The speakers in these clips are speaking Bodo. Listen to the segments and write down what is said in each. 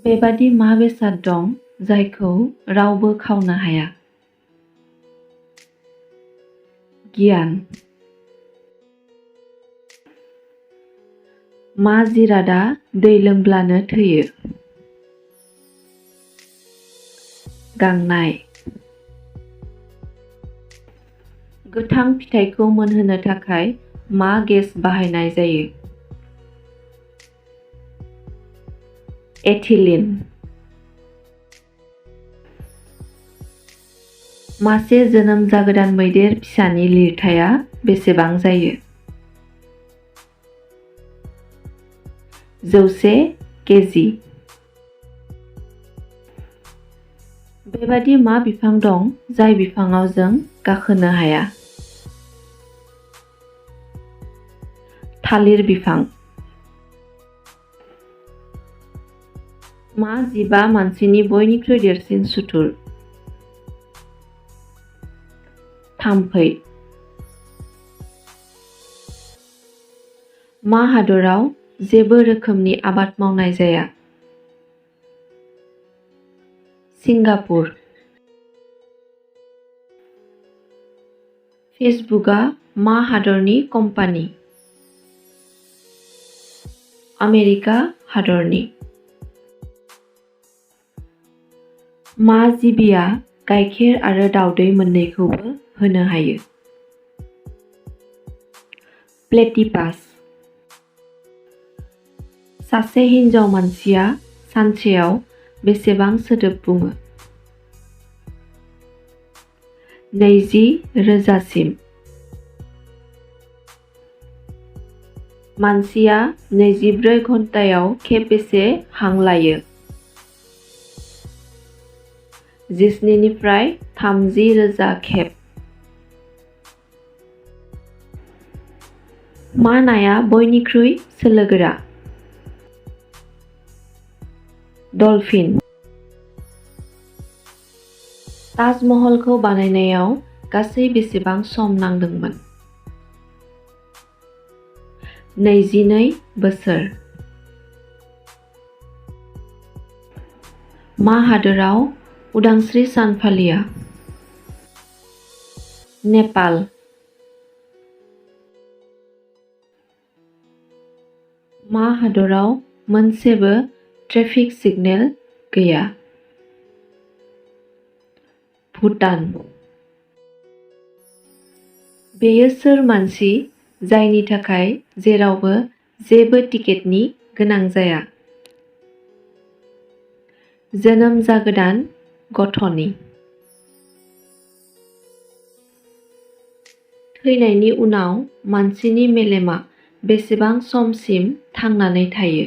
बेबादि मा बेसाद दं जायखौ रावबो खावनो हाया? गियान। मा जिरादा दै लोंब्लानो थैयो? गांनाय। गोथां फिथाइखौ मोनहोनो थाखाय मा गेस बाहायनाय जायो? एथिलिन। मासे जोनोम जागोदान मैदेर फिसानि लिरथाया बेसेबां जायो? 100 केजि। बेबादि मा बिफां दं जाय बिफाङाव जों गाखोनो हाया? थालिर बिफां। मा जिबआ मानसिनि बयनिख्रुइ देरसिन सुथुर? थाम्फै। मा हादराव जेबो रोखोमनि आबाद मावनाय जाया? सिंगापुर। फेसबुकआ मा हादरनि कम्पानि? आमेरिका हादरनि। मा जिबिया गाइखेर आरो दावदै मोन्नैखौबो होनो हायो? प्लेटिपास। सासे हिनजाव मानसिया सानसेयाव बेसेबां सोदोब बुङो? 20,000सिम। मानसिया 24 घन्टायाव खेबबेसे हां लायो? 17निफ्राय 30,000 खेब। मा नाया बयनिख्रुइ सोलोगोरा? डलफिन। ताजमहलखौ बानायनायाव गासै बेसेबां सम नांदोंमोन? 22 बोसोर। मा हादोराव उदांस्रि सान फालिया? नेपाल। मा हादराव मोनसेबो ट्रेफिक सिगनेल गैया? भुटान। बेयो सोर मानसि जायनि थाखाय जेरावबो जेबो टिकेटनि गोनां जाया? जोनोम जागोदान गथ'नि। थैनायनि उनाव मानसिनि मेलेमआ बेसेबां समसिम थांनानै थायो?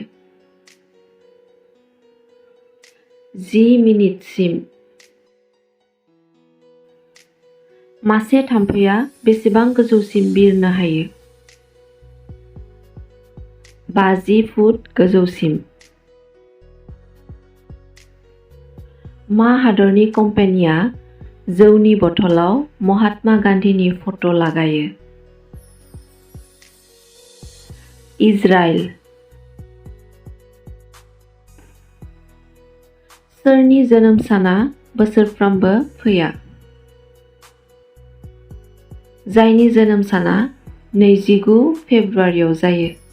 10 मिनिटसिम। मासे थाम्फैया बेसेबां गोजौसिम बिरनो हायो? 50 फुट गोजौसिम। मा हादरनि कम्पानिया जौनि बथलाव महात्मा गान्धीनि फट' लागायो? इजराइल। सोरनि जोनोम साना बोसोरफ्रोमबो फैया? जायनि जोनोम साना 29 फेब्रुआरियाव जायो।